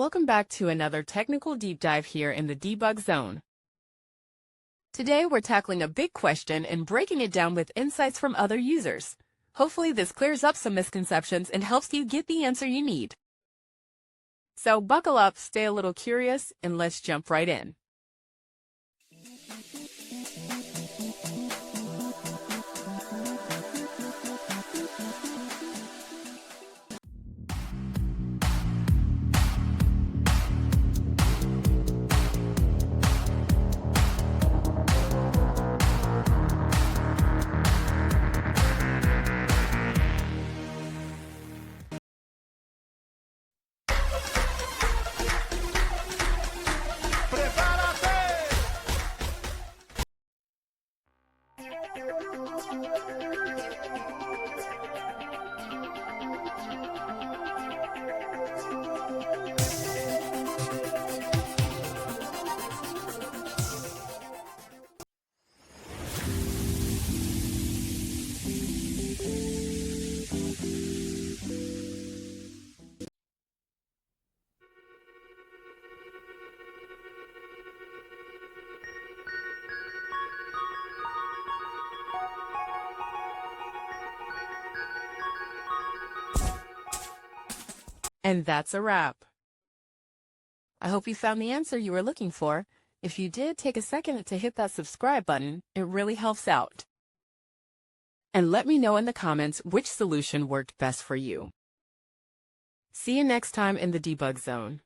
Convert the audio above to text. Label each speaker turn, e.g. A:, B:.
A: Welcome back to another technical deep dive here in the debug zone. Today we're tackling a big question and breaking it down with insights from other users. Hopefully this clears up some misconceptions and helps you get the answer you need. So buckle up, stay a little curious, and let's jump right in. And that's a wrap. I hope you found the answer you were looking for. If you did, take a second to hit that subscribe button. It really helps out. And let me know in the comments which solution worked best for you. See you next time in the debug zone.